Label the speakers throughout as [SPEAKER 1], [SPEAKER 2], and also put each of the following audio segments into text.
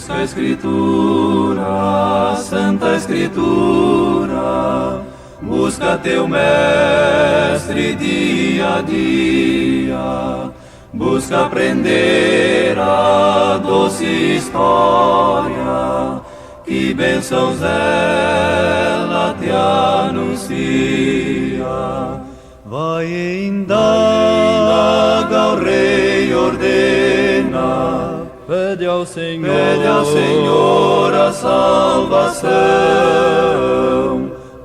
[SPEAKER 1] Busca a Escritura, Santa Escritura, busca teu mestre dia a dia, busca aprender a doce história, que bênçãos ela te anuncia. Vai indaga o rei ordena, pede ao Senhor a salvação.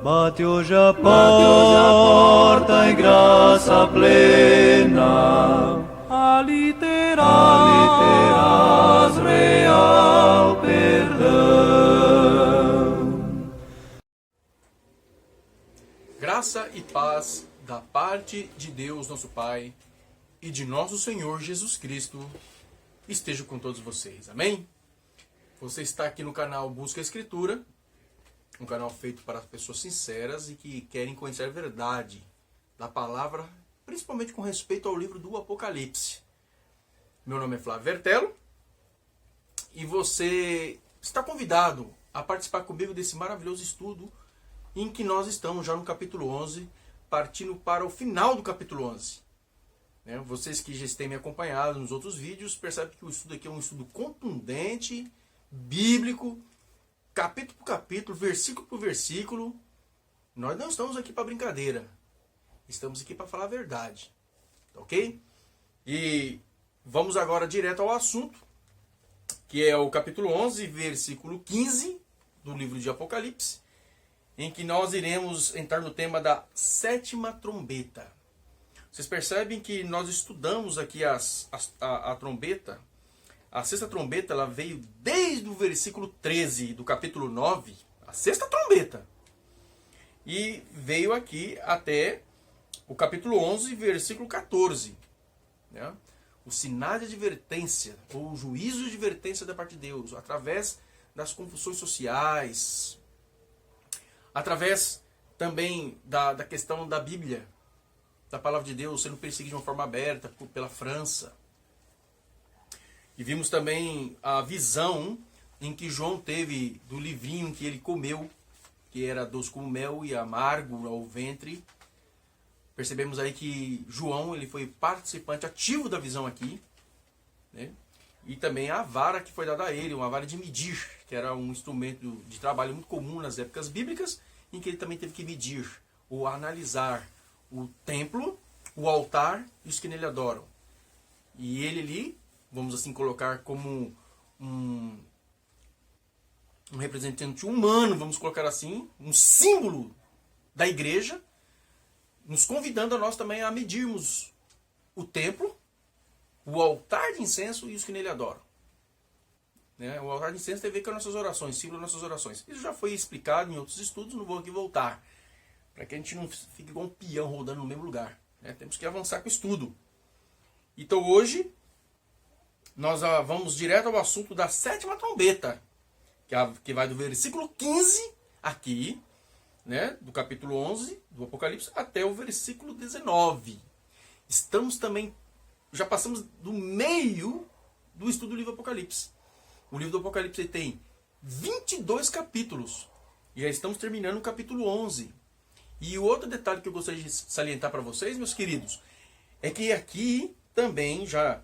[SPEAKER 1] Bate hoje a porta em graça plena, ali terás real perdão.
[SPEAKER 2] Graça e paz da parte de Deus, nosso Pai, e de nosso Senhor Jesus Cristo, esteja com todos vocês. Amém? Você está aqui no canal Busca a Escritura, um canal feito para pessoas sinceras e que querem conhecer a verdade da palavra, principalmente com respeito ao livro do Apocalipse. Meu nome é Flávio Vertello e você está convidado a participar comigo desse maravilhoso estudo em que nós estamos já no capítulo 11, partindo para o final do capítulo 11. Vocês que já têm me acompanhado nos outros vídeos percebem que o estudo aqui é um estudo contundente, bíblico, capítulo por capítulo, versículo por versículo. Nós não estamos aqui para brincadeira. Estamos aqui para falar a verdade. Ok? E vamos agora direto ao assunto, que é o capítulo 11, versículo 15 do livro de Apocalipse, em que nós iremos entrar no tema da sétima trombeta. Vocês percebem que nós estudamos aqui a trombeta. A sexta trombeta ela veio desde o versículo 13 do capítulo 9, a sexta trombeta. E veio aqui até o capítulo 11, versículo 14. Os sinais de advertência, ou o juízo de advertência da parte de Deus, através das confusões sociais, através também da questão da Bíblia, da palavra de Deus sendo perseguida de uma forma aberta pela França. E vimos também a visão em que João teve do livrinho que ele comeu, que era doce como mel e amargo ao ventre. Percebemos aí que João ele foi participante ativo da visão aqui, E também a vara que foi dada a ele, uma vara de medir, que era um instrumento de trabalho muito comum nas épocas bíblicas, em que ele também teve que medir ou analisar o templo, o altar e os que nele adoram. E ele ali, vamos assim colocar como um representante humano, vamos colocar assim, um símbolo da igreja, nos convidando a nós também a medirmos o templo, o altar de incenso e os que nele adoram. O altar de incenso tem a ver com as nossas orações, símbolo das nossas orações. Isso já foi explicado em outros estudos, não vou aqui voltar, para que a gente não fique igual um peão rodando no mesmo lugar. Temos que avançar com o estudo. Então hoje, nós vamos direto ao assunto da sétima trombeta, que vai do versículo 15 aqui, do capítulo 11 do Apocalipse, até o versículo 19. Já passamos do meio do estudo do livro do Apocalipse. O livro do Apocalipse tem 22 capítulos. E já estamos terminando o capítulo 11. E o outro detalhe que eu gostaria de salientar para vocês, meus queridos, é que aqui também, já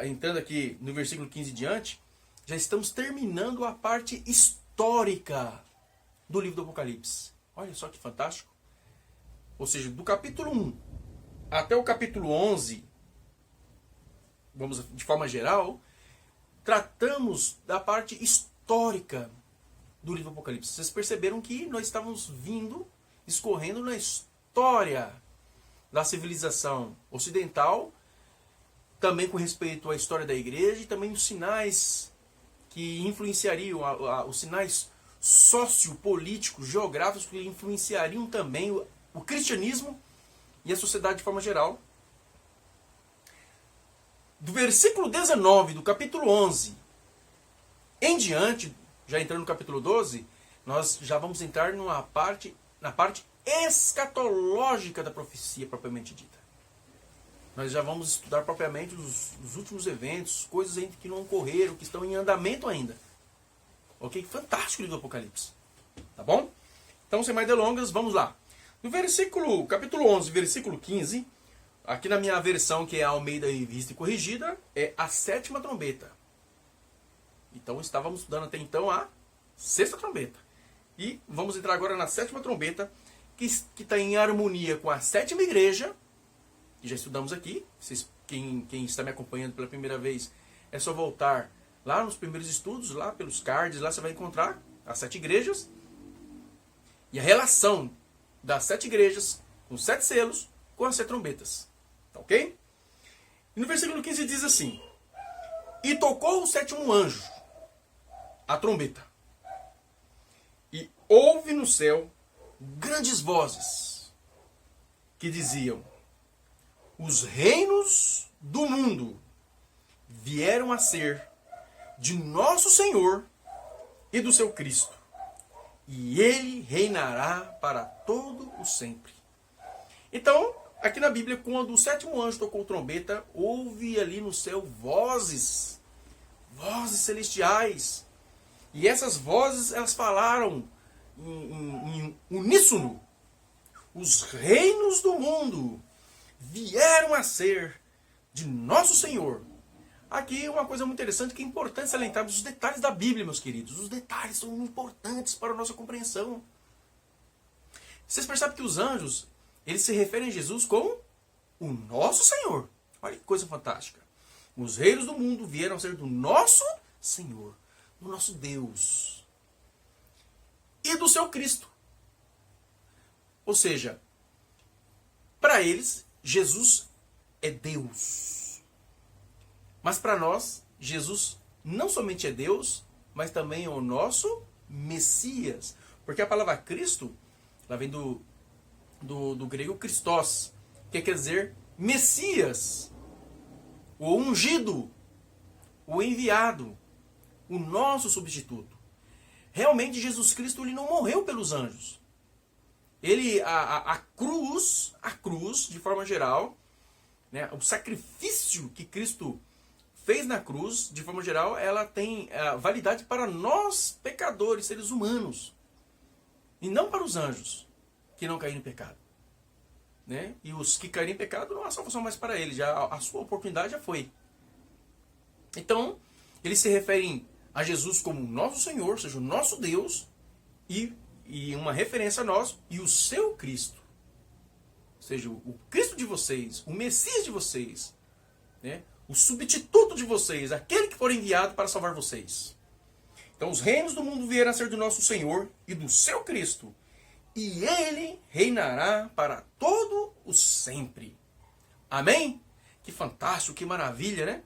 [SPEAKER 2] entrando aqui no versículo 15 diante, já estamos terminando a parte histórica do livro do Apocalipse. Olha só que fantástico. Ou seja, do capítulo 1 até o capítulo 11, vamos de forma geral, tratamos da parte histórica do livro do Apocalipse. Vocês perceberam que nós estávamos escorrendo na história da civilização ocidental, também com respeito à história da igreja e também os sinais que influenciariam, os sinais sociopolíticos, geográficos que influenciariam também o cristianismo e a sociedade de forma geral. Do versículo 19 do capítulo 11 em diante, já entrando no capítulo 12, nós já vamos entrar na parte escatológica da profecia propriamente dita. Nós já vamos estudar propriamente os últimos eventos, coisas que não ocorreram, que estão em andamento ainda. Ok? Fantástico o livro do Apocalipse. Tá bom? Então, sem mais delongas, vamos lá. No capítulo 11, versículo 15, aqui na minha versão, que é a Almeida Revista e Corrigida, é a 7ª trombeta. Então, estávamos estudando até então a 6ª trombeta. E vamos entrar agora na 7ª trombeta, que está em harmonia com a 7ª igreja, que já estudamos aqui. Quem está me acompanhando pela primeira vez, é só voltar lá nos primeiros estudos, lá pelos cards, lá você vai encontrar as 7 igrejas. E a relação das 7 igrejas, com 7 selos, com as 7 trombetas. Tá ok? E no versículo 15 diz assim: E tocou o 7º anjo a trombeta, e houve no céu grandes vozes que diziam: Os reinos do mundo vieram a ser de nosso Senhor e do seu Cristo, e ele reinará para todo o sempre. Então, aqui na Bíblia, quando o 7º anjo tocou trombeta, houve ali no céu vozes celestiais. E essas vozes, elas falaram em uníssono: os reinos do mundo vieram a ser de nosso Senhor. Aqui uma coisa muito interessante, que é importante salientarmos os detalhes da Bíblia, meus queridos. Os detalhes são importantes para a nossa compreensão. Vocês percebem que os anjos, eles se referem a Jesus como o nosso Senhor. Olha que coisa fantástica. Os reinos do mundo vieram a ser do nosso Senhor, do nosso Deus e do seu Cristo. Ou seja, para eles, Jesus é Deus. Mas para nós, Jesus não somente é Deus, mas também é o nosso Messias. Porque a palavra Cristo, ela vem do grego Christos, que quer dizer Messias, o ungido, o enviado, o nosso substituto. Realmente Jesus Cristo, ele não morreu pelos anjos. A cruz, de forma geral, né, o sacrifício que Cristo fez na cruz, de forma geral, ela tem validade para nós, pecadores, seres humanos. E não para os anjos, que não caíram em pecado. Né? E os que caíram em pecado, não há salvação mais para eles. A sua oportunidade já foi. Então, eles se referem a Jesus como nosso Senhor, ou seja, o nosso Deus, e uma referência a nós, e o seu Cristo. Ou seja, o Cristo de vocês, o Messias de vocês, né? O substituto de vocês, aquele que for enviado para salvar vocês. Então, os reinos do mundo vieram a ser do nosso Senhor e do seu Cristo, e ele reinará para todo o sempre. Amém? Que fantástico, que maravilha, né?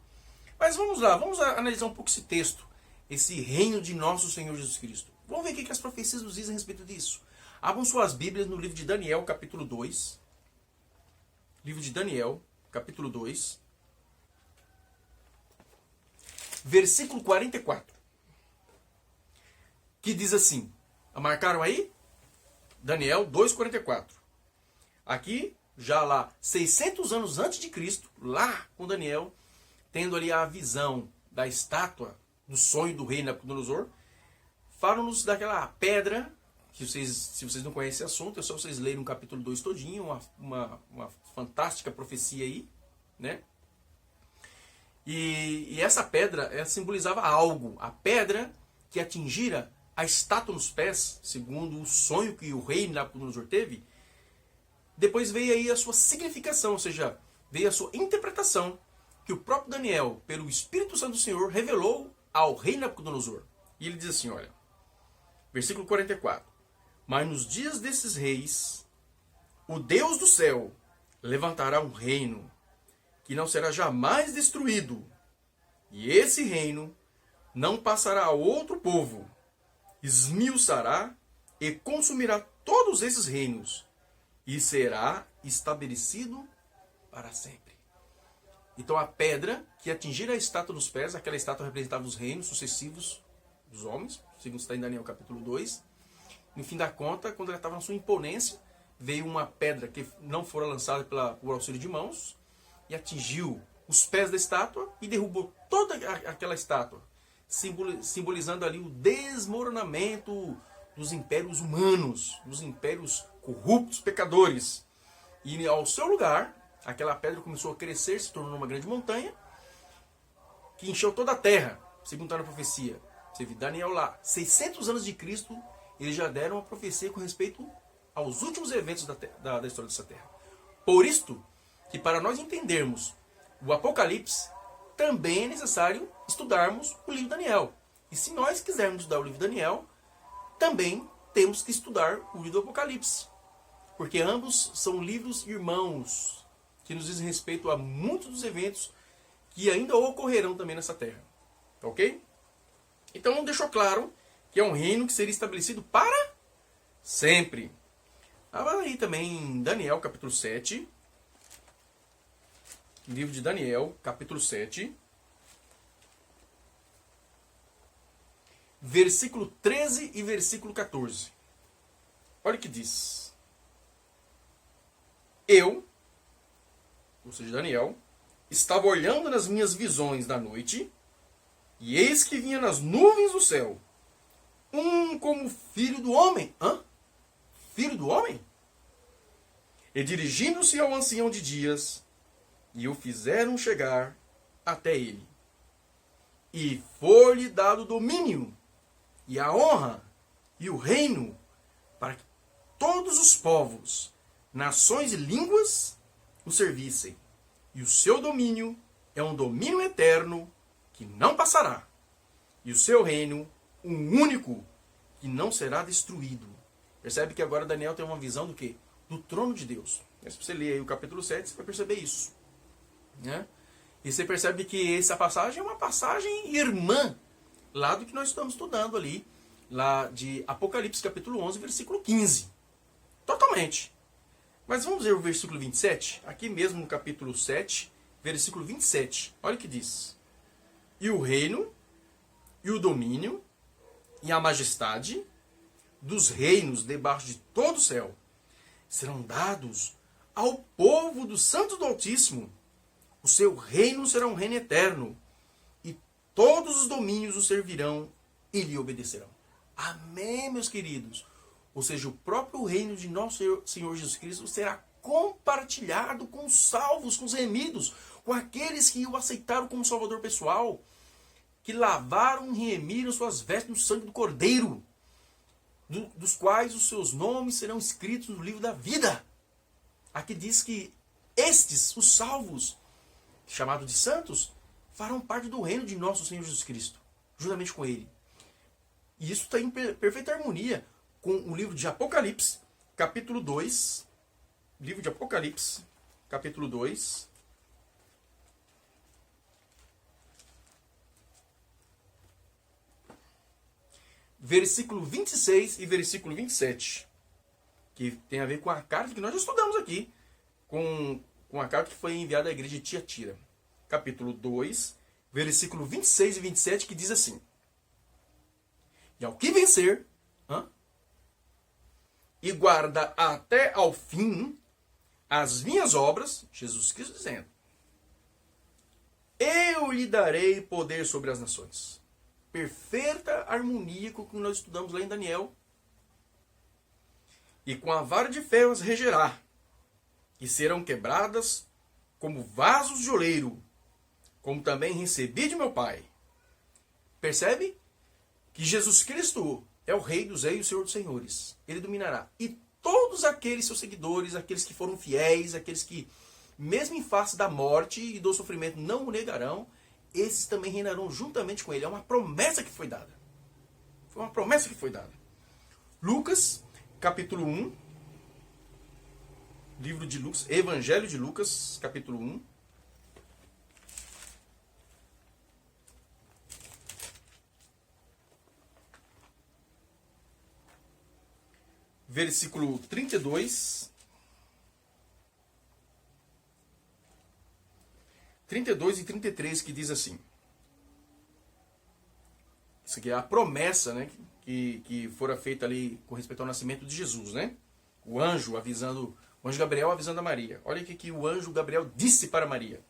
[SPEAKER 2] Mas vamos lá, vamos analisar um pouco esse texto, esse reino de nosso Senhor Jesus Cristo. Vamos ver o que as profecias nos dizem a respeito disso. Abram suas Bíblias no livro de Daniel, capítulo 2. Livro de Daniel, capítulo 2. Versículo 44. Que diz assim. Marcaram aí? Daniel 2,44. Aqui, já lá, 600 anos antes de Cristo, lá com Daniel, tendo ali a visão da estátua, do sonho do rei Nabucodonosor, falam-nos daquela pedra, que se vocês não conhecem esse assunto, é só vocês lerem o capítulo 2 todinho, uma fantástica profecia aí, né? E essa pedra, ela simbolizava algo. A pedra que atingira a estátua nos pés, segundo o sonho que o rei Nabucodonosor teve, depois veio aí a sua significação, ou seja, veio a sua interpretação, que o próprio Daniel, pelo Espírito Santo do Senhor, revelou ao rei Nabucodonosor. E ele diz assim, olha, versículo 44. Mas nos dias desses reis, o Deus do céu levantará um reino que não será jamais destruído. E esse reino não passará a outro povo. Esmiuçará e consumirá todos esses reinos. E será estabelecido para sempre. Então a pedra que atingir a estátua nos pés, aquela estátua representava os reinos sucessivos dos homens, segundo está em Daniel capítulo 2. No fim da conta, quando ela estava na sua imponência, veio uma pedra que não fora lançada por auxílio de mãos, e atingiu os pés da estátua e derrubou toda aquela estátua, simbolizando ali o desmoronamento dos impérios humanos, dos impérios corruptos, pecadores. E ao seu lugar, aquela pedra começou a crescer, se tornou uma grande montanha, que encheu toda a terra, segundo está na profecia. Você vê Daniel lá, 600 anos de Cristo, eles já deram uma profecia com respeito aos últimos eventos da história dessa terra. Por isto, que para nós entendermos o Apocalipse, também é necessário estudarmos o livro de Daniel. E se nós quisermos estudar o livro de Daniel, também temos que estudar o livro do Apocalipse. Porque ambos são livros irmãos, que nos dizem respeito a muitos dos eventos que ainda ocorrerão também nessa terra. Ok? Então deixou claro que é um reino que seria estabelecido para sempre. Aí também em Daniel capítulo 7. Livro de Daniel, capítulo 7. Versículo 13 e versículo 14. Olha o que diz. Eu, ou seja, Daniel, estava olhando nas minhas visões da noite, e eis que vinha nas nuvens do céu, um como filho do homem. Hã? Filho do homem? E dirigindo-se ao ancião de dias, e o fizeram chegar até ele. E foi-lhe dado domínio, e a honra, e o reino, para que todos os povos, nações e línguas o servissem. E o seu domínio é um domínio eterno, que não passará. E o seu reino, um único, que não será destruído. Percebe que agora Daniel tem uma visão do quê? Do trono de Deus. Se você ler aí o capítulo 7, você vai perceber isso. Né? E você percebe que essa passagem é uma passagem irmã, lá do que nós estamos estudando ali, lá de Apocalipse capítulo 11, versículo 15. Totalmente. Mas vamos ver o versículo 27, aqui mesmo no capítulo 7, versículo 27. Olha o que diz. E o reino, e o domínio, e a majestade dos reinos debaixo de todo o céu serão dados ao povo dos santos do Altíssimo. O seu reino será um reino eterno, e todos os domínios o servirão e lhe obedecerão. Amém, meus queridos? Ou seja, o próprio reino de nosso Senhor Jesus Cristo será compartilhado com os salvos, com os remidos, com aqueles que o aceitaram como Salvador pessoal, que lavaram e remiram suas vestes no sangue do Cordeiro, dos quais os seus nomes serão escritos no livro da vida. Aqui diz que estes, os salvos, chamados de santos, farão parte do reino de nosso Senhor Jesus Cristo, juntamente com ele. E isso está em perfeita harmonia com o livro de Apocalipse, capítulo 2. Livro de Apocalipse, capítulo 2. Versículo 26 e versículo 27. Que tem a ver com a carta que nós já estudamos aqui. Com a carta que foi enviada à igreja de Tiatira. Capítulo 2, versículo 26 e 27, que diz assim. E ao que vencer, e guarda até ao fim as minhas obras, Jesus Cristo dizendo, eu lhe darei poder sobre as nações. Perfeita harmonia com o que nós estudamos lá em Daniel. E com a vara de ferro as regerá, e serão quebradas como vasos de oleiro, como também recebi de meu Pai. Percebe? Que Jesus Cristo é o Rei dos Reis e o Senhor dos Senhores. Ele dominará. E todos aqueles seus seguidores, aqueles que foram fiéis, aqueles que, mesmo em face da morte e do sofrimento, não o negarão, esses também reinarão juntamente com ele. É uma promessa que foi dada. Foi uma promessa que foi dada. Lucas, capítulo 1. Livro de Lucas, Evangelho de Lucas, capítulo 1. Versículo 32. 32 e 33, que diz assim. Isso aqui é a promessa, né, que fora feita ali com respeito ao nascimento de Jesus, né? O anjo Gabriel avisando a Maria. Olha o que o anjo Gabriel disse para Maria.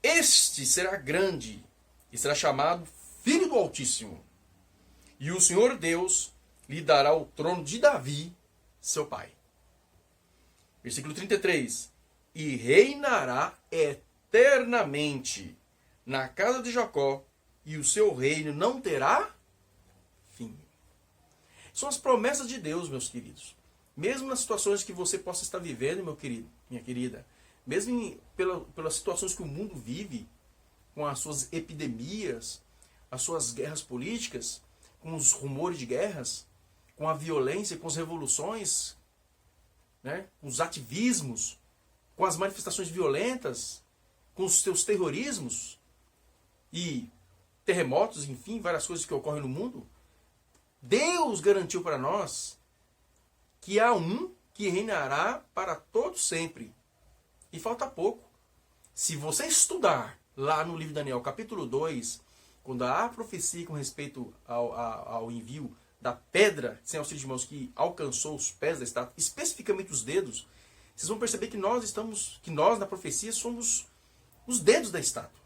[SPEAKER 2] Este será grande e será chamado Filho do Altíssimo. E o Senhor Deus lhe dará o trono de Davi, seu pai. Versículo 33. E reinará eternamente na casa de Jacó, e o seu reino não terá fim. São as promessas de Deus, meus queridos. Mesmo nas situações que você possa estar vivendo, meu querido, minha querida, mesmo pelas situações que o mundo vive, com as suas epidemias, as suas guerras políticas, com os rumores de guerras, com a violência, com as revoluções, né, com os ativismos, com as manifestações violentas, com os seus terrorismos e terremotos, enfim, várias coisas que ocorrem no mundo, Deus garantiu para nós que há um que reinará para todo sempre. E falta pouco. Se você estudar lá no livro de Daniel, capítulo 2, quando há a profecia com respeito ao envio da pedra sem auxílio de mãos que alcançou os pés da estátua, especificamente os dedos, vocês vão perceber que nós na profecia somos os dedos da estátua.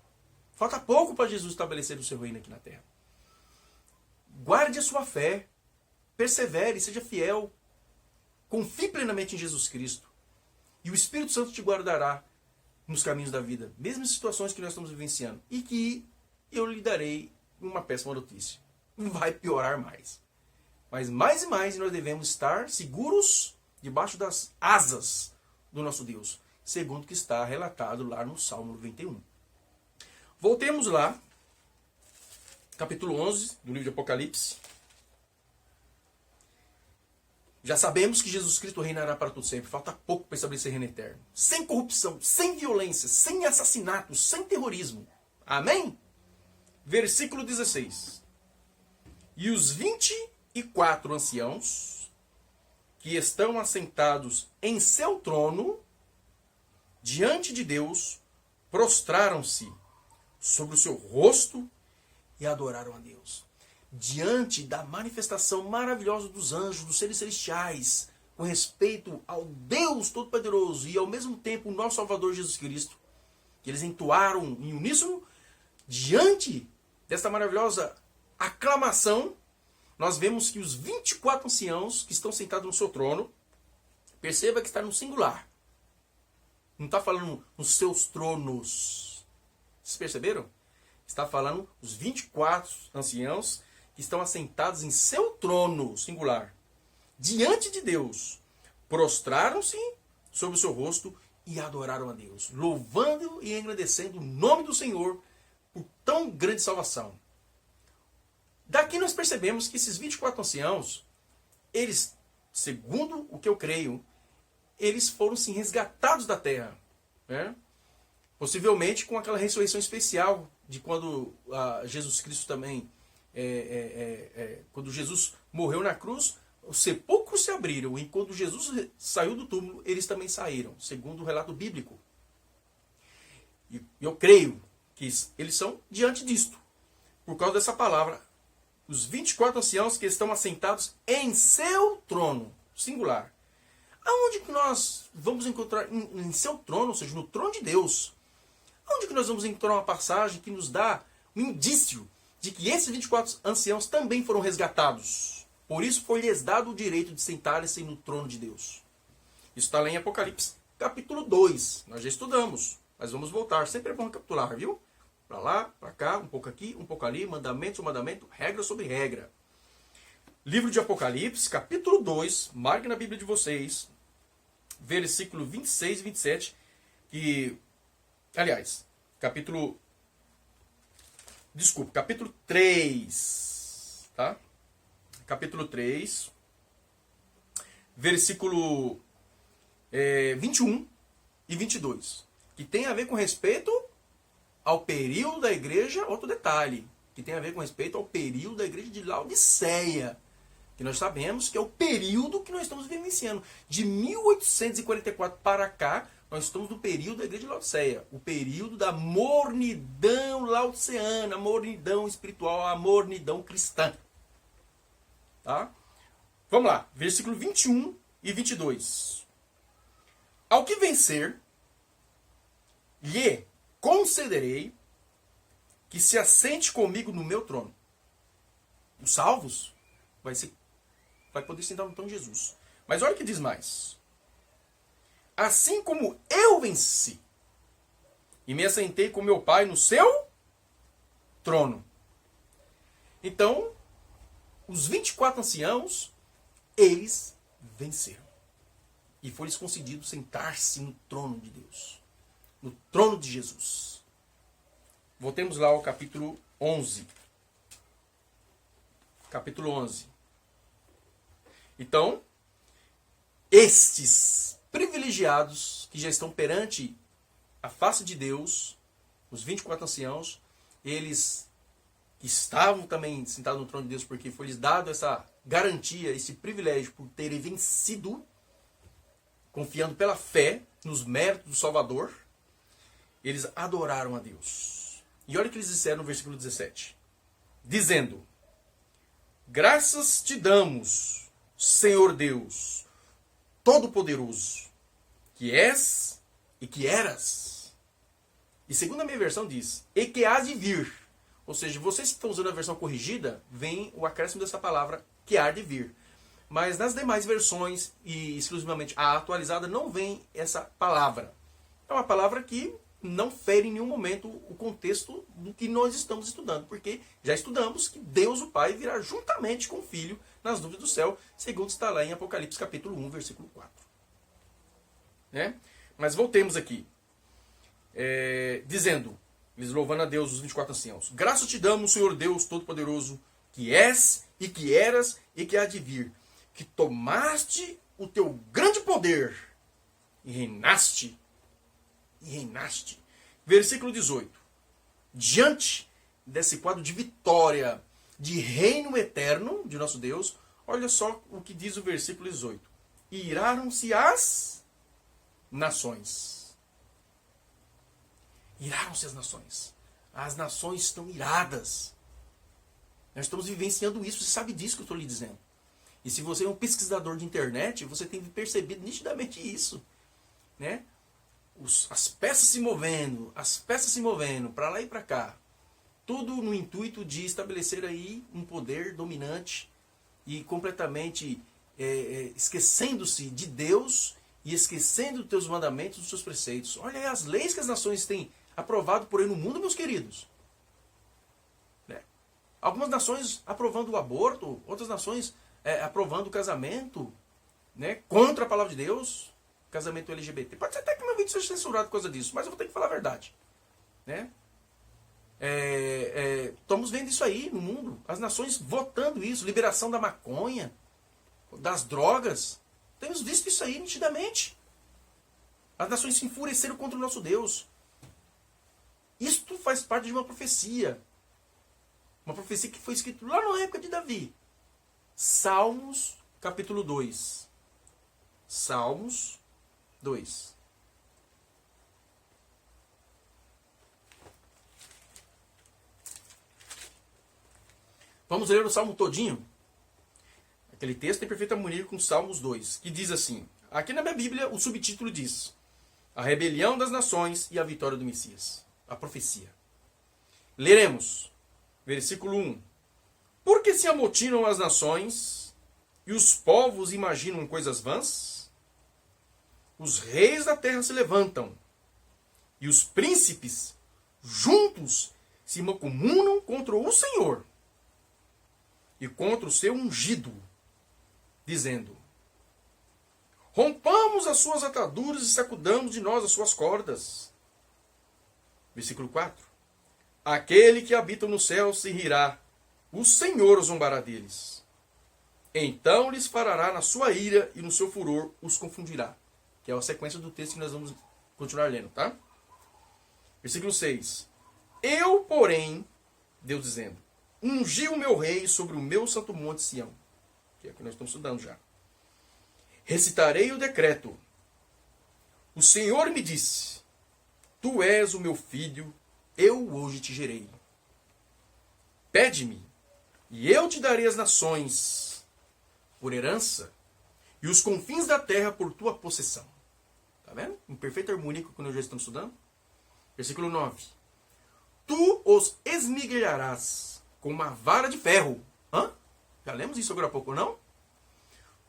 [SPEAKER 2] Falta pouco para Jesus estabelecer o seu reino aqui na terra. Guarde a sua fé, persevere, seja fiel, confie plenamente em Jesus Cristo, e o Espírito Santo te guardará nos caminhos da vida, mesmo em situações que nós estamos vivenciando, e que eu lhe darei uma péssima notícia. Vai piorar mais. Mas mais e mais nós devemos estar seguros debaixo das asas do nosso Deus, segundo o que está relatado lá no Salmo 91. Voltemos lá, capítulo 11 do livro de Apocalipse. Já sabemos que Jesus Cristo reinará para todo sempre. Falta pouco para estabelecer reino eterno. Sem corrupção, sem violência, sem assassinato, sem terrorismo. Amém? Versículo 16. E os 24 anciãos que estão assentados em seu trono, diante de Deus, prostraram-se sobre o seu rosto e adoraram a Deus. Diante da manifestação maravilhosa dos anjos, dos seres celestiais, com respeito ao Deus Todo-Poderoso e ao mesmo tempo o nosso Salvador Jesus Cristo, que eles entoaram em uníssono, diante desta maravilhosa aclamação, nós vemos que os 24 anciãos que estão sentados no seu trono, perceba que está no singular. Não está falando nos seus tronos. Vocês perceberam? Está falando os 24 anciãos que estão assentados em seu trono, singular, diante de Deus, prostraram-se sobre o seu rosto e adoraram a Deus, louvando e engrandecendo o nome do Senhor por tão grande salvação. Daqui nós percebemos que esses 24 anciãos, eles, segundo o que eu creio, eles foram sim resgatados da terra, né? Possivelmente com aquela ressurreição especial de quando Jesus Cristo também, quando Jesus morreu na cruz, os sepulcros se abriram, e quando Jesus saiu do túmulo, eles também saíram, segundo o relato bíblico. E eu creio que eles são diante disto, por causa dessa palavra, os 24 anciãos que estão assentados em seu trono, singular. Aonde que nós vamos encontrar em seu trono, ou seja, no trono de Deus? Onde que nós vamos encontrar uma passagem que nos dá um indício de que esses 24 anciãos também foram resgatados? Por isso foi-lhes dado o direito de sentarem-se no trono de Deus. Isso está lá em Apocalipse, capítulo 2. Nós já estudamos, mas vamos voltar. Sempre é bom recapitular, viu? Para lá, para cá, um pouco aqui, um pouco ali, mandamento sobre mandamento, regra sobre regra. Livro de Apocalipse, capítulo 2, marque na Bíblia de vocês, versículo 26 e 27, que... Aliás, capítulo 3, tá? Capítulo 3, versículo 21 e 22, que tem a ver com respeito ao período da igreja, outro detalhe, que tem a ver com respeito ao período da igreja de Laodiceia, que nós sabemos que é o período que nós estamos vivenciando. De 1844 para cá, nós estamos no período da igreja de Laodiceia, o período da mornidão laodiceana, a mornidão espiritual, a mornidão cristã. Tá? Vamos lá, versículo 21 e 22. Ao que vencer, lhe concederei que se assente comigo no meu trono. Os salvos vai poder sentar no trono de Jesus. Mas olha o que diz mais. Assim como eu venci e me assentei com meu Pai no seu trono. Então, os 24 anciãos, eles venceram. E foi-lhes concedido sentar-se no trono de Deus. No trono de Jesus. Voltemos lá ao capítulo 11. Capítulo 11. Então, estes privilegiados que já estão perante a face de Deus, os 24 anciãos, eles estavam também sentados no trono de Deus porque foi-lhes dado essa garantia, esse privilégio por terem vencido, confiando pela fé nos méritos do Salvador, eles adoraram a Deus. E olha o que eles disseram no versículo 17. Dizendo: graças te damos, Senhor Deus, Todo-Poderoso, que és e que eras. E segundo a minha versão diz, e que há de vir. Ou seja, vocês que estão usando a versão corrigida, vem o acréscimo dessa palavra, que há de vir. Mas nas demais versões, e exclusivamente a atualizada, não vem essa palavra. É uma palavra que não fere em nenhum momento o contexto do que nós estamos estudando. Porque já estudamos que Deus o Pai virá juntamente com o Filho nas nuvens do céu, segundo está lá em Apocalipse capítulo 1, versículo 4. Né? Mas voltemos aqui. Dizendo, eles louvando a Deus, os 24 anciãos: graças te damos, Senhor Deus Todo-Poderoso, que és e que eras e que há de vir, que tomaste o teu grande poder e reinaste. Versículo 18. Diante desse quadro de vitória, de reino eterno de nosso Deus, olha só o que diz o versículo 18. Iraram-se as nações. Iraram-se as nações. As nações estão iradas. Nós estamos vivenciando isso. Você sabe disso que eu estou lhe dizendo. E se você é um pesquisador de internet, você tem percebido nitidamente isso. Né? As peças se movendo para lá e para cá. Tudo no intuito de estabelecer aí um poder dominante e completamente esquecendo-se de Deus e esquecendo dos teus mandamentos, dos seus preceitos. Olha aí as leis que as nações têm aprovado por aí no mundo, meus queridos. Né? Algumas nações aprovando o aborto, outras nações aprovando o casamento, né? Contra a palavra de Deus, casamento LGBT. Pode ser até que meu vídeo seja censurado por causa disso, mas eu vou ter que falar a verdade. Né? Estamos vendo isso aí no mundo. As nações votando isso, liberação da maconha, das drogas. Temos visto isso aí nitidamente. As nações se enfureceram contra o nosso Deus. Isto faz parte de uma profecia. Uma profecia que foi escrita lá na época de Davi. Salmos, capítulo 2. Salmos 2. Vamos ler o Salmo todinho? Aquele texto tem perfeita harmonia com Salmos 2, que diz assim. Aqui na minha Bíblia, o subtítulo diz: a rebelião das nações e a vitória do Messias. A profecia. Leremos. Versículo 1. Porque se amotinam as nações e os povos imaginam coisas vãs? Os reis da terra se levantam e os príncipes juntos se mancomunam contra o Senhor e contra o seu ungido, dizendo: rompamos as suas ataduras e sacudamos de nós as suas cordas. Versículo 4. Aquele que habita no céu se rirá, o Senhor zombará deles. Então lhes fará na sua ira e no seu furor os confundirá. Que é a sequência do texto que nós vamos continuar lendo, tá? Versículo 6. Eu, porém, Deus dizendo, ungi o meu rei sobre o meu santo monte Sião. Que é o que nós estamos estudando já. Recitarei o decreto. O Senhor me disse, tu és o meu filho, eu hoje te gerei. Pede-me, e eu te darei as nações por herança, e os confins da terra por tua possessão. Tá vendo? Em perfeita harmonia com o que nós já estamos estudando. Versículo 9. Tu os esmigalharás com uma vara de ferro. Hã? Já lemos isso agora há pouco, não?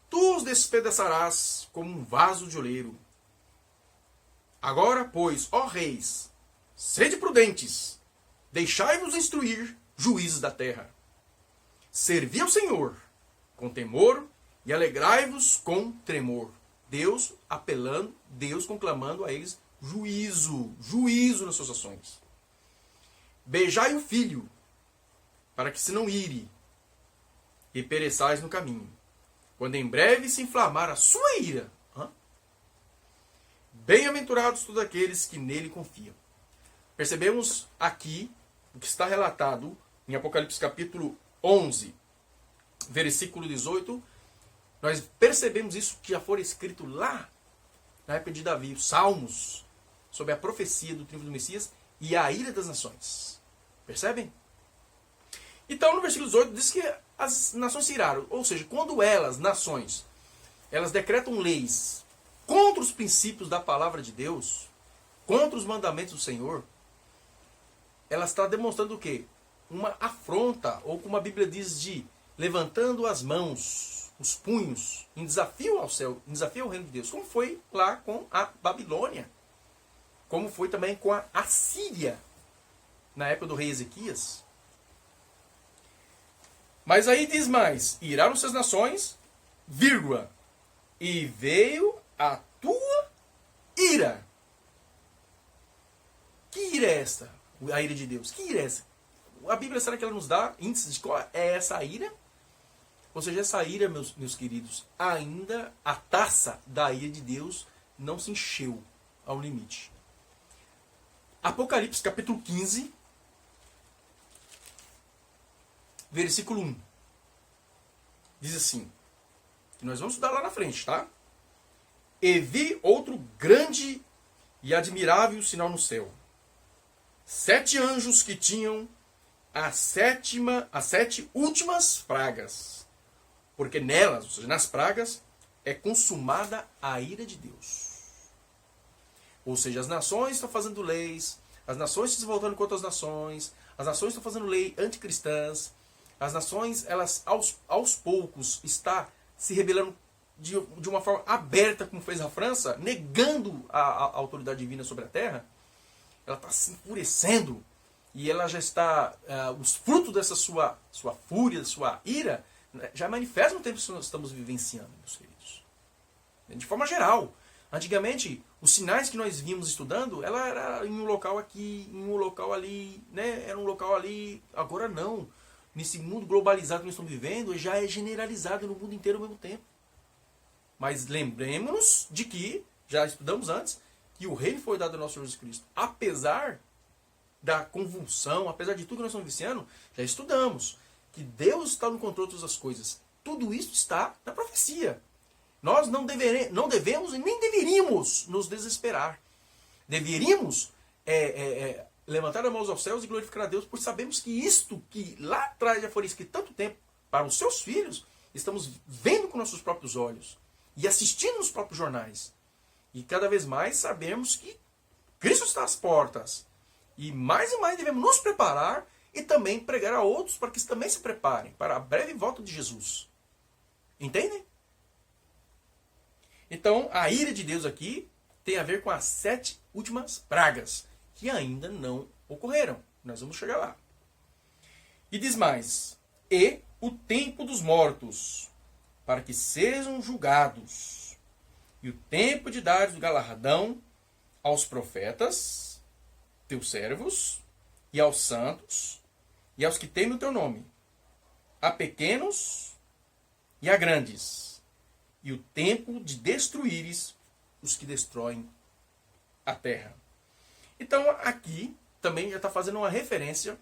[SPEAKER 2] Tu os despedaçarás como um vaso de oleiro. Agora, pois, ó reis, sede prudentes, deixai-vos instruir, juízes da terra. Servi ao Senhor com temor e alegrai-vos com tremor. Deus apelando, Deus conclamando a eles juízo nas suas ações. Beijai o filho, para que se não ire, e pereçais no caminho, quando em breve se inflamar a sua ira. Bem-aventurados todos aqueles que nele confiam. Percebemos aqui o que está relatado em Apocalipse capítulo 11, versículo 18. Nós percebemos isso que já foi escrito lá na época de Davi, os Salmos, sobre a profecia do triunfo do Messias e a ira das nações. Percebem? Então, no versículo 18, diz que as nações se iraram. Ou seja, quando elas, nações, elas decretam leis contra os princípios da palavra de Deus, contra os mandamentos do Senhor, ela está demonstrando o quê? Uma afronta, ou como a Bíblia diz, de levantando as mãos, os punhos, em desafio ao céu, em desafio ao reino de Deus, como foi lá com a Babilônia, como foi também com a Assíria, na época do rei Ezequias. Mas aí diz mais, iraram-se as nações, vírgula, e veio a tua ira. Que ira é esta? A ira de Deus. Que ira é essa? A Bíblia, será que ela nos dá índice de qual é essa ira? Ou seja, essa ira, meus queridos, ainda a taça da ira de Deus não se encheu ao limite. Apocalipse capítulo 15, versículo 1. Diz assim, que nós vamos estudar lá na frente, tá? E vi outro grande e admirável sinal no céu. 7 anjos que tinham as 7 últimas pragas. Porque nelas, ou seja, nas pragas, é consumada a ira de Deus. Ou seja, as nações estão fazendo leis, as nações estão se voltando contra as nações estão fazendo leis anticristãs, as nações, elas aos poucos, está se rebelando de uma forma aberta, como fez a França, negando a autoridade divina sobre a terra. Ela está se enfurecendo e ela já está, os frutos dessa sua fúria, sua ira, já manifestam no tempo que nós estamos vivenciando, meus queridos. De forma geral. Antigamente, os sinais que nós vimos estudando, ela era em um local aqui, em um local ali, né? Era um local ali. Agora não. Nesse mundo globalizado que nós estamos vivendo, já é generalizado no mundo inteiro ao mesmo tempo. Mas lembremos-nos de que, já estudamos antes, que o reino foi dado ao nosso Senhor Jesus Cristo. Apesar da convulsão, apesar de tudo que nós estamos viciando, já estudamos que Deus está no controle de todas as coisas. Tudo isso está na profecia. Nós não devemos e nem deveríamos nos desesperar. Deveríamos levantar as mãos aos céus e glorificar a Deus, pois sabemos que isto que lá atrás já foi escrito tanto tempo para os seus filhos, estamos vendo com nossos próprios olhos e assistindo nos próprios jornais. E cada vez mais sabemos que Cristo está às portas. E mais devemos nos preparar e também pregar a outros para que também se preparem para a breve volta de Jesus. Entendem? Então, a ira de Deus aqui tem a ver com as 7 últimas pragas, que ainda não ocorreram. Nós vamos chegar lá. E diz mais, e o tempo dos mortos, para que sejam julgados, e o tempo de dar o galardão aos profetas, teus servos, e aos santos, e aos que temem o teu nome, a pequenos e a grandes, e o tempo de destruíres os que destroem a terra. Então aqui também já está fazendo uma referência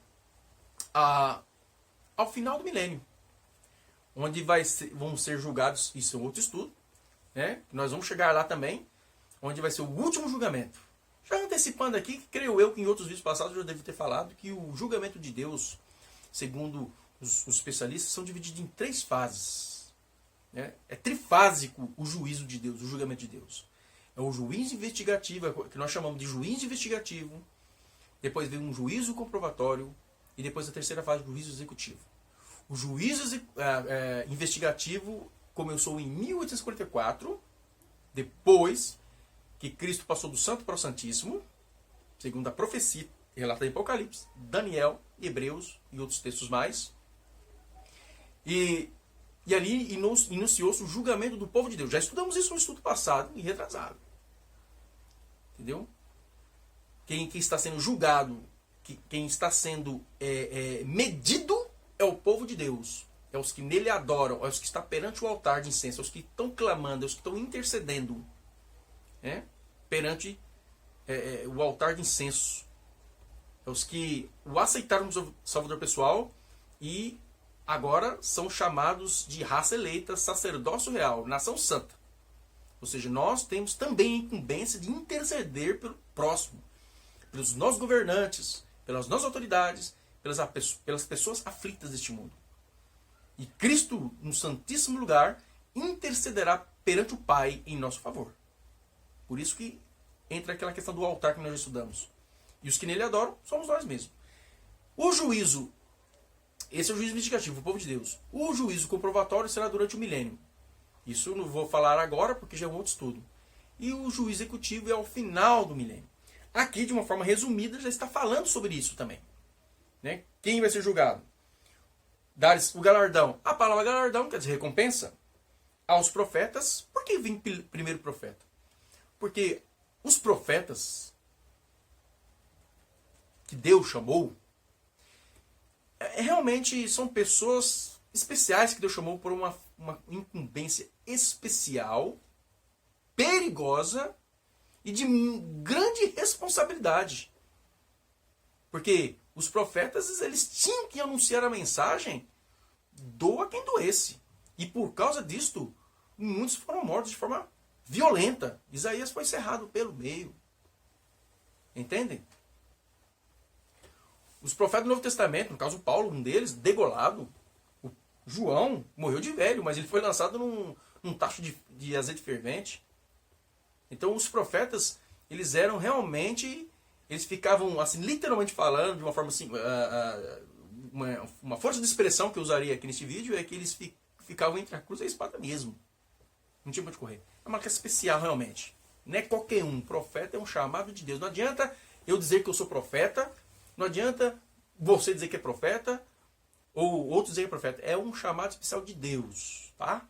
[SPEAKER 2] ao final do milênio, onde vão ser julgados, isso é um outro estudo, né? Nós vamos chegar lá também, onde vai ser o último julgamento. Já antecipando aqui, creio eu que em outros vídeos passados eu já devo ter falado que o julgamento de Deus, segundo os especialistas, são divididos em 3 fases. É trifásico o juízo de Deus, o julgamento de Deus. É o juiz investigativo, que nós chamamos de juiz investigativo, depois veio um juízo comprovatório e depois a terceira fase, o juízo executivo. O juízo investigativo começou em 1844, depois que Cristo passou do Santo para o Santíssimo, segundo a profecia relatada em Apocalipse, Daniel, Hebreus e outros textos mais. E ali iniciou-se o julgamento do povo de Deus. Já estudamos isso no estudo passado e retrasado. Entendeu? Quem está sendo julgado, quem está sendo medido é o povo de Deus. É os que nele adoram, é os que estão perante o altar de incenso, é os que estão clamando, é os que estão intercedendo perante o altar de incenso. É os que o aceitaram como Salvador pessoal e agora são chamados de raça eleita, sacerdócio real, nação santa. Ou seja, nós temos também a incumbência de interceder pelo próximo, pelos nossos governantes, pelas nossas autoridades, pelas pessoas aflitas deste mundo. E Cristo, no Santíssimo Lugar, intercederá perante o Pai em nosso favor. Por isso que entra aquela questão do altar que nós já estudamos. E os que nele adoram somos nós mesmos. O juízo, esse é o juízo investigativo, o povo de Deus. O juízo comprovatório será durante o milênio. Isso eu não vou falar agora, porque já é um outro estudo. E o juízo executivo é ao final do milênio. Aqui, de uma forma resumida, já está falando sobre isso também. Né? Quem vai ser julgado? Dar-lhes o galardão. A palavra galardão quer dizer recompensa. Aos profetas. Por que vem primeiro profeta? Porque os profetas que Deus chamou realmente são pessoas especiais que Deus chamou por uma incumbência especial, perigosa e de grande responsabilidade. Porque os profetas, eles tinham que anunciar a mensagem, doa quem doesse. E por causa disto, muitos foram mortos de forma violenta. Isaías foi cerrado pelo meio. Entendem? Os profetas do Novo Testamento, no caso Paulo, um deles, degolado. O João morreu de velho, mas ele foi lançado num tacho de azeite fervente. Então os profetas, eles eram realmente... Eles ficavam, assim, literalmente falando, de uma forma assim... uma força de expressão que eu usaria aqui neste vídeo é que eles ficavam entre a cruz e a espada mesmo. Não tinha para onde correr. É uma coisa especial, realmente. Não é qualquer um. Profeta é um chamado de Deus. Não adianta eu dizer que eu sou profeta. Não adianta você dizer que é profeta. Ou outro dizer que é profeta. É um chamado especial de Deus. Tá?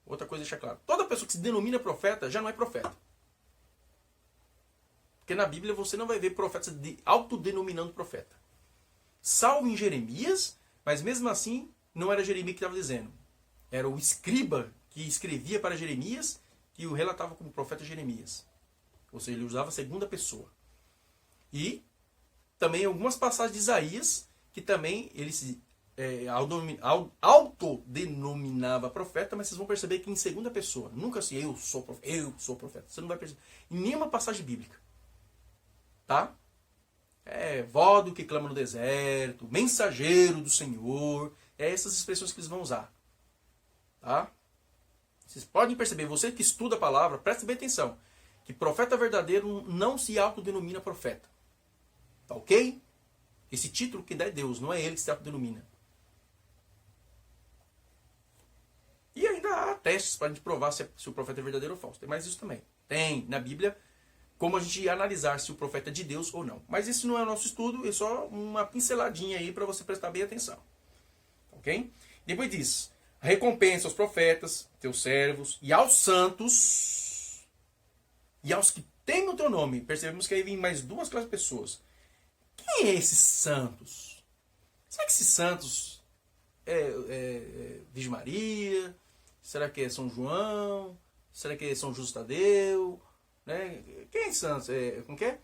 [SPEAKER 2] Outra coisa, deixa claro. Toda pessoa que se denomina profeta já não é profeta. Porque na Bíblia você não vai ver profetas autodenominando profeta. Salvo em Jeremias, mas mesmo assim não era Jeremias que estava dizendo. Era o escriba que escrevia para Jeremias, que o relatava como profeta Jeremias. Ou seja, ele usava a segunda pessoa. E também algumas passagens de Isaías, que também ele se autodenominava profeta, mas vocês vão perceber que em segunda pessoa. Nunca assim, eu sou profeta. Você não vai perceber em nenhuma passagem bíblica. Tá? Vodo que clama no deserto, mensageiro do Senhor. É essas expressões que eles vão usar. Tá? Vocês podem perceber, você que estuda a palavra, preste bem atenção, que profeta verdadeiro não se autodenomina profeta. Tá ok? Esse título que dá é Deus, não é ele que se autodenomina. E ainda há testes para a gente provar se o profeta é verdadeiro ou falso. Tem mais isso também. Tem na Bíblia como a gente analisar se o profeta é de Deus ou não. Mas isso não é o nosso estudo, é só uma pinceladinha aí para você prestar bem atenção. Ok? Depois diz, a recompensa aos profetas, teus servos, e aos santos, e aos que temem o teu nome. Percebemos que aí vem mais duas classes de pessoas. Quem é esses santos? Será que esses santos Virgem Maria? Será que é São João? Será que é São Justo Tadeu? Né? Quem é santos? Como que é?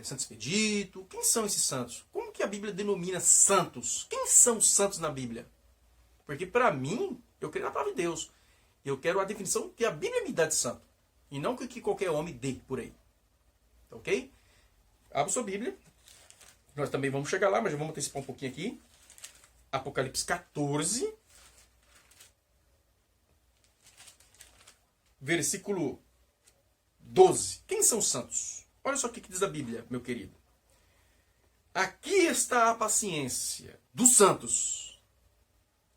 [SPEAKER 2] Santo Expedito? Quem são esses santos? Como que a Bíblia denomina santos? Quem são os santos na Bíblia? Porque para mim, eu creio na palavra de Deus. Eu quero a definição que a Bíblia me dá de santo. E não que qualquer homem dê por aí. Ok? Abra sua Bíblia. Nós também vamos chegar lá, mas já vamos antecipar um pouquinho aqui. Apocalipse 14. Versículo 12. Quem são os santos? Olha só o que diz a Bíblia, meu querido. Aqui está a paciência dos santos.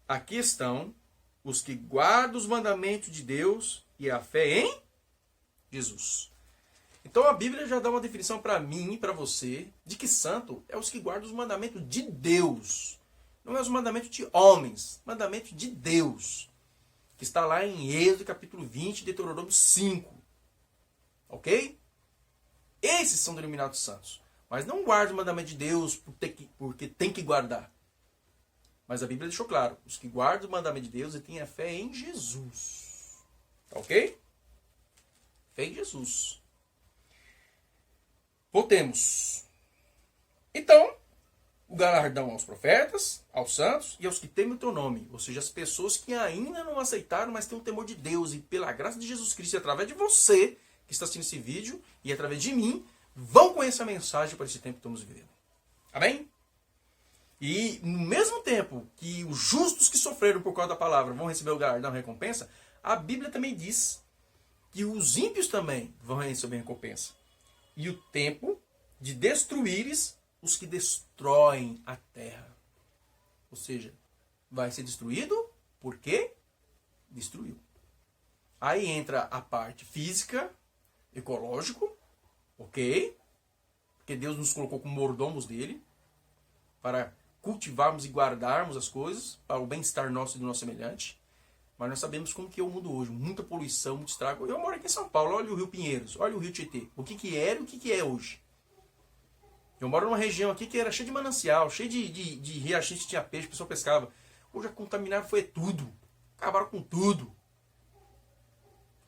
[SPEAKER 2] Aqui estão os que guardam os mandamentos de Deus e a fé em Jesus. Então a Bíblia já dá uma definição para mim e para você de que santo é os que guardam os mandamentos de Deus. Não é os mandamentos de homens, mandamentos de Deus. Que está lá em Êxodo capítulo 20, Deuteronômio 5. Ok? Esses são denominados santos. Mas não guarda o mandamento de Deus porque tem que guardar. Mas a Bíblia deixou claro. Os que guardam o mandamento de Deus e têm a fé em Jesus. Tá ok? Fé em Jesus. Voltemos. Então, o galardão aos profetas, aos santos e aos que temem o teu nome. Ou seja, as pessoas que ainda não aceitaram, mas têm o temor de Deus. E pela graça de Jesus Cristo, e através de você que está assistindo esse vídeo, e através de mim, vão conhecer a mensagem para esse tempo que estamos vivendo. Amém? E no mesmo tempo que os justos que sofreram por causa da palavra vão receber o galardão, a recompensa, a Bíblia também diz que os ímpios também vão receber a recompensa. E o tempo de destruíres os que destroem a terra. Ou seja, vai ser destruído porque destruiu. Aí entra a parte física, ecológico, ok? Porque Deus nos colocou como mordomos dele, para cultivarmos e guardarmos as coisas, para o bem-estar nosso e do nosso semelhante. Mas nós sabemos como que é o mundo hoje. Muita poluição, muito estrago. Eu moro aqui em São Paulo, olha o Rio Pinheiros, olha o Rio Tietê. O que era e o que é hoje. Eu moro numa região aqui que era cheia de manancial, cheia de riachinhos que tinha peixe, o pessoal pescava. Hoje a contaminaram foi tudo. Acabaram com tudo.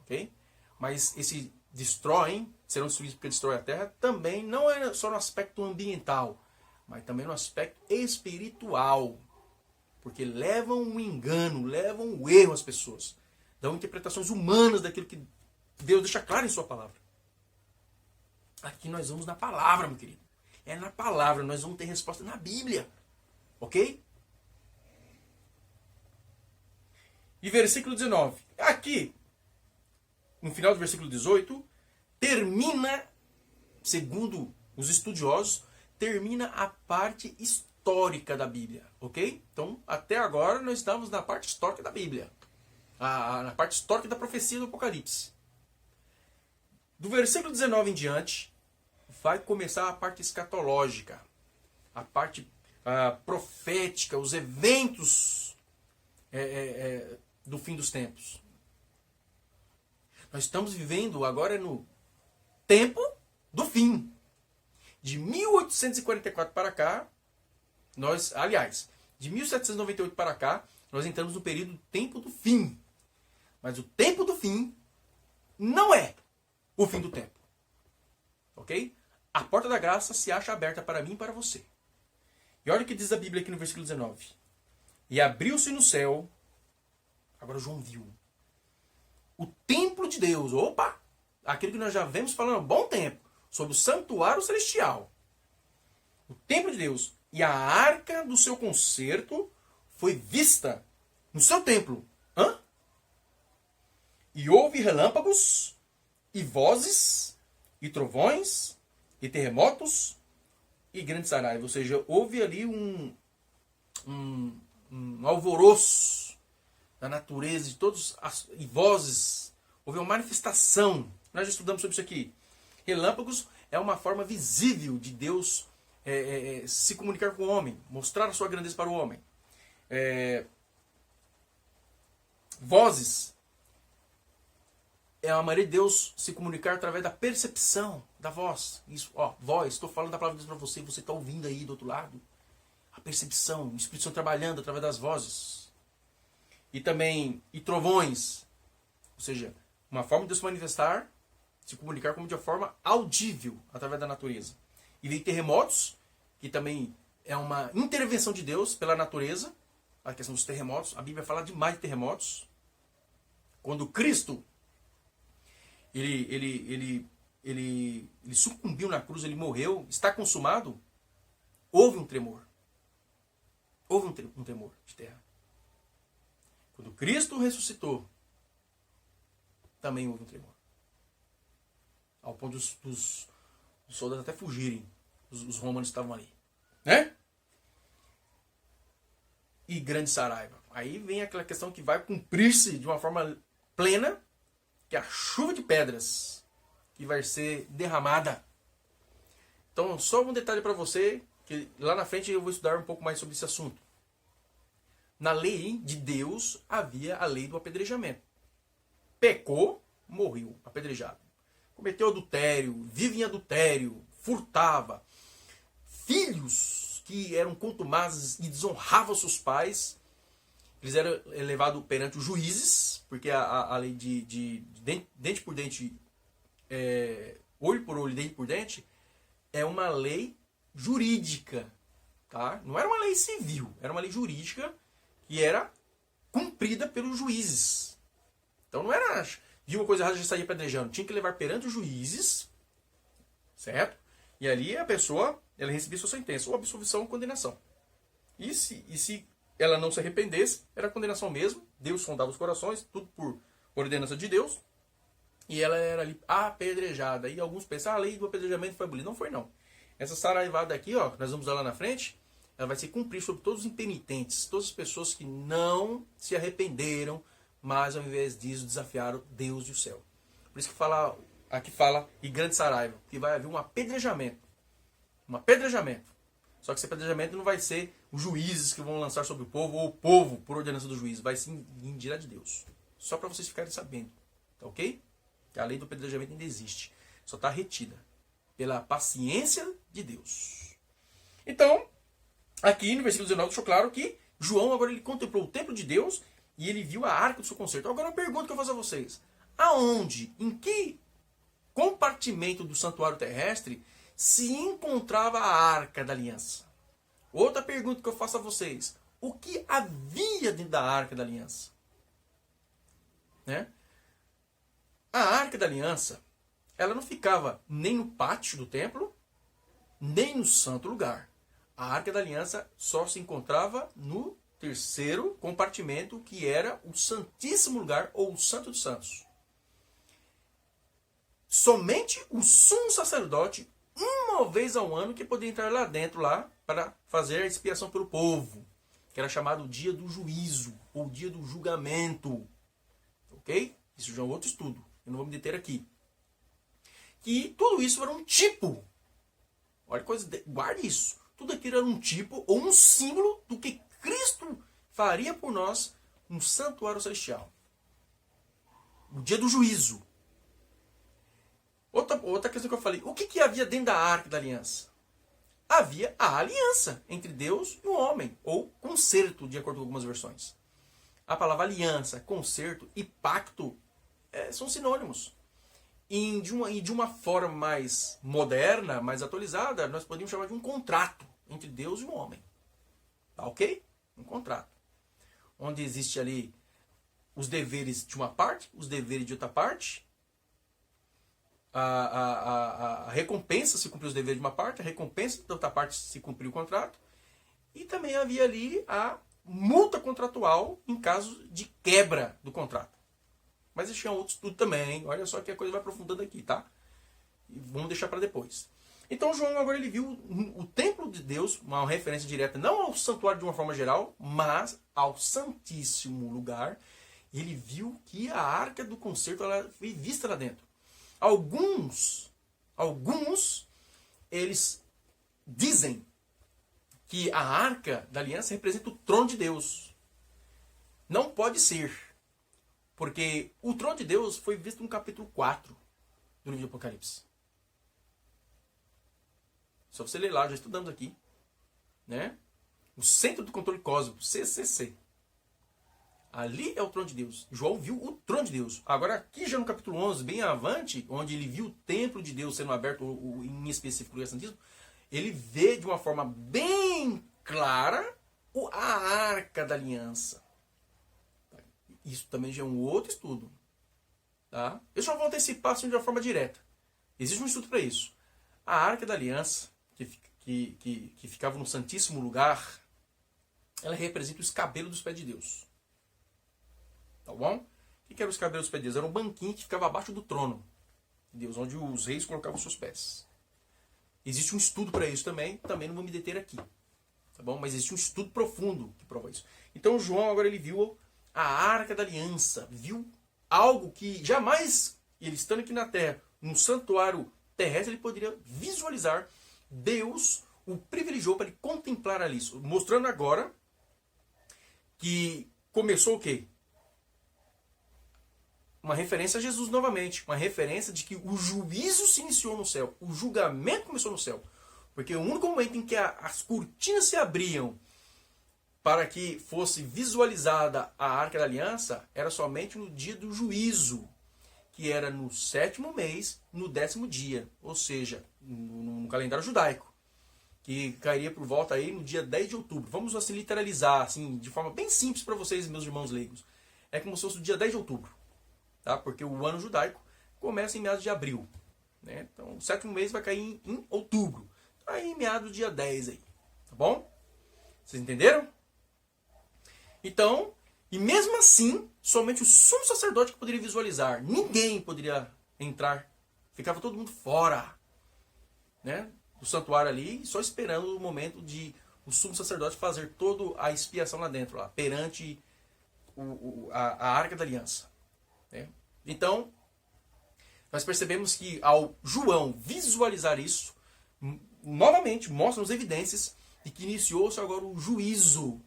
[SPEAKER 2] Ok? Mas esse destroem, serão destruídos porque destrói a terra, também não é só no aspecto ambiental, mas também no aspecto espiritual. Porque levam o engano, levam o erro às pessoas. Dão interpretações humanas daquilo que Deus deixa claro em sua palavra. Aqui nós vamos na palavra, meu querido. É na palavra, nós vamos ter resposta na Bíblia. Ok? E versículo 19. Aqui, no final do versículo 18, termina, segundo os estudiosos, termina a parte histórica da Bíblia, ok? Então, até agora nós estamos na parte histórica da Bíblia, na parte histórica da profecia do Apocalipse. Do versículo 19 em diante, vai começar a parte escatológica, a parte profética, os eventos do fim dos tempos. Nós estamos vivendo agora no tempo do fim. De 1844 para cá, de 1798 para cá, nós entramos no período do tempo do fim. Mas o tempo do fim não é o fim do tempo. Ok? A porta da graça se acha aberta para mim e para você. E olha o que diz a Bíblia aqui no versículo 19. E abriu-se no céu, agora João viu, o templo de Deus. Opa! Aquilo que nós já vemos falando há um bom tempo, sobre o santuário celestial. O templo de Deus. E a arca do seu concerto foi vista no seu templo. E houve relâmpagos, e vozes, e trovões, e terremotos, e grandes araivas. Ou seja, houve ali um alvoroço da natureza, de todos e vozes. Houve uma manifestação. Nós já estudamos sobre isso aqui. Relâmpagos é uma forma visível de Deus se comunicar com o homem, mostrar a sua grandeza para o homem. Vozes é a maneira de Deus se comunicar através da percepção da voz. Isso, voz, estou falando da palavra de Deus para você, você está ouvindo aí do outro lado. A percepção, o Espírito Santo trabalhando através das vozes. E também, trovões, ou seja, uma forma de Deus se manifestar, se comunicar como de uma forma audível através da natureza. E vem terremotos, que também é uma intervenção de Deus pela natureza. A questão dos terremotos, a Bíblia fala demais de terremotos. Quando Cristo ele sucumbiu na cruz, ele morreu, está consumado, houve um tremor. Houve um tremor de terra. Quando Cristo ressuscitou, também houve um tremor. Ao ponto dos soldados até fugirem. Os romanos estavam ali. né? E grande saraiva. Aí vem aquela questão que vai cumprir-se de uma forma plena, que é a chuva de pedras que vai ser derramada. Então, só um detalhe para você, que lá na frente eu vou estudar um pouco mais sobre esse assunto. Na lei de Deus havia a lei do apedrejamento. Pecou, morreu, apedrejado. Cometeu adultério, vive em adultério, furtava. Filhos que eram contumazes e desonravam seus pais, eles eram levados perante os juízes, porque a lei de dente por dente, olho por olho, dente por dente, é uma lei jurídica. Tá? Não era uma lei civil, era uma lei jurídica que era cumprida pelos juízes. Então não era, viu uma coisa errada, já saía apedrejando. Tinha que levar perante os juízes, certo? E ali a pessoa, ela recebia sua sentença, ou absolvição ou condenação. E se ela não se arrependesse, era condenação mesmo. Deus sondava os corações, tudo por ordenança de Deus. E ela era ali apedrejada. E alguns pensam, a lei do apedrejamento foi abolida. Não foi, não. Essa saraivada aqui, ó, nós vamos ver lá na frente, ela vai se cumprir sobre todos os impenitentes, todas as pessoas que não se arrependeram, mas ao invés disso desafiaram Deus e o céu. Por isso que aqui fala, e grande saraiva, que vai haver um apedrejamento. Um apedrejamento. Só que esse apedrejamento não vai ser os juízes que vão lançar sobre o povo, ou o povo por ordenança do juiz. Vai sim vir direto de Deus. Só para vocês ficarem sabendo. Tá ok? Que a lei do apedrejamento ainda existe. Só está retida pela paciência de Deus. Então, aqui no versículo 19 deixou claro que João agora ele contemplou o templo de Deus e ele viu a arca do seu concerto. Agora uma pergunta que eu faço a vocês. Aonde, em que compartimento do santuário terrestre se encontrava a arca da aliança? Outra pergunta que eu faço a vocês. O que havia dentro da arca da aliança? Né? A arca da aliança, ela não ficava nem no pátio do templo, nem no santo lugar. A arca da aliança só se encontrava no terceiro compartimento, que era o santíssimo lugar, ou o santo dos santos. Somente o sumo sacerdote, uma vez ao ano, que podia entrar lá dentro, lá, para fazer a expiação pelo povo, que era chamado o dia do juízo, ou dia do julgamento. Ok? Isso já é um outro estudo, eu não vou me deter aqui. E tudo isso era um tipo. Olha coisa, guarde isso. Tudo aquilo era um tipo ou um símbolo do que Cristo faria por nós no santuário celestial. O dia do juízo. Outra questão que eu falei. O que havia dentro da arca da aliança? Havia a aliança entre Deus e o homem. Ou concerto, de acordo com algumas versões. A palavra aliança, concerto e pacto são sinônimos. E de uma forma mais moderna, mais atualizada, nós podemos chamar de um contrato entre Deus e o homem. Tá ok? Um contrato. Onde existe ali os deveres de uma parte, os deveres de outra parte. A recompensa se cumprir os deveres de uma parte, a recompensa da outra parte se cumprir o contrato. E também havia ali a multa contratual em caso de quebra do contrato. Mas isso é um outro estudo também. Olha só que a coisa vai aprofundando aqui, tá? E vamos deixar para depois. Então João agora ele viu o templo de Deus, uma referência direta não ao santuário de uma forma geral, mas ao santíssimo lugar. E ele viu que a arca do concerto ela foi vista lá dentro. Alguns, eles dizem que a arca da aliança representa o trono de Deus. Não pode ser. Porque o trono de Deus foi visto no capítulo 4 do livro de Apocalipse. Só você ler lá, já estudamos aqui. Né? O centro do controle cósmico, CCC. Ali é o trono de Deus. João viu o trono de Deus. Agora aqui já no capítulo 11, bem avante, onde ele viu o templo de Deus sendo aberto, em específico o lugar santíssimo, ele vê de uma forma bem clara a arca da aliança. Isso também já é um outro estudo. Tá? Eu só vou antecipar assim, de uma forma direta. Existe um estudo para isso. A arca da aliança, que ficava no santíssimo lugar, ela representa o escabelo dos pés de Deus. Tá bom? O que eram os cabelos dos pés de Deus? Era um banquinho que ficava abaixo do trono de Deus, onde os reis colocavam os seus pés. Existe um estudo para isso também não vou me deter aqui. tá bom? Mas existe um estudo profundo que prova isso. Então João agora ele viu a Arca da Aliança, viu algo que jamais, ele estando aqui na Terra, num santuário terrestre, ele poderia visualizar. Deus o privilegiou para ele contemplar ali isso, mostrando agora que começou o quê? Uma referência a Jesus novamente, uma referência de que o juízo se iniciou no céu, o julgamento começou no céu. Porque o único momento em que as cortinas se abriam para que fosse visualizada a Arca da Aliança era somente no dia do juízo, que era no 7º mês, no 10º dia, ou seja, no calendário judaico, que cairia por volta aí no dia 10 de outubro. Vamos assim literalizar, assim, de forma bem simples para vocês, meus irmãos leigos. É como se fosse o dia 10 de outubro, tá? Porque o ano judaico começa em meados de abril, né? Então o 7º mês vai cair em outubro, aí em meados do dia 10 aí, tá bom? Vocês entenderam? Então, e mesmo assim, somente o sumo sacerdote que poderia visualizar. Ninguém poderia entrar. Ficava todo mundo fora, né, do santuário ali, só esperando o momento de o sumo sacerdote fazer toda a expiação lá dentro, lá, perante a Arca da Aliança. Né? Então, nós percebemos que ao João visualizar isso, novamente mostra-nos evidências de que iniciou-se agora o juízo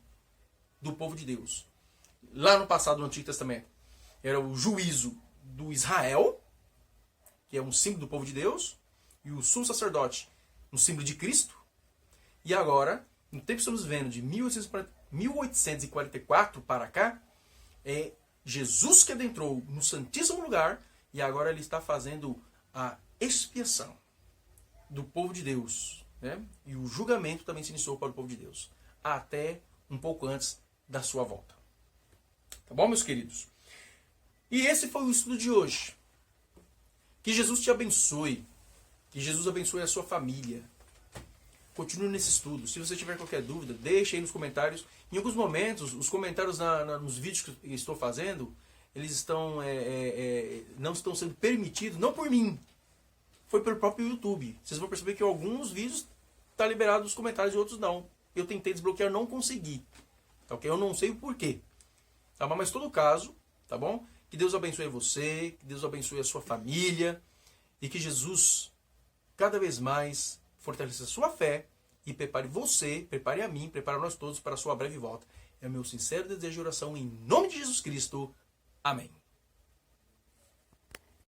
[SPEAKER 2] do povo de Deus. Lá no passado, no Antigo Testamento, era o juízo do Israel, que é um símbolo do povo de Deus, e o sumo sacerdote, um símbolo de Cristo. E agora, no tempo que estamos vendo, de 1844 para cá, é Jesus que adentrou no Santíssimo Lugar, e agora ele está fazendo a expiação do povo de Deus. Né? E o julgamento também se iniciou para o povo de Deus, até um pouco antes da sua volta. Tá bom, meus queridos? E esse foi o estudo de hoje. Que Jesus te abençoe. Que Jesus abençoe a sua família. Continue nesse estudo. Se você tiver qualquer dúvida, deixe aí nos comentários. Em alguns momentos, os comentários nos vídeos que eu estou fazendo, eles estão não estão sendo permitidos, não por mim, foi pelo próprio YouTube. Vocês vão perceber que alguns vídeos estão liberados os comentários e outros não. Eu tentei desbloquear, não consegui. Tá, ok? Eu não sei o porquê. Tá bom? Mas todo caso, tá bom? Que Deus abençoe você, que Deus abençoe a sua família e que Jesus cada vez mais fortaleça a sua fé e prepare você, prepare a mim, prepare a nós todos para a sua breve volta. É o meu sincero desejo de oração em nome de Jesus Cristo. Amém.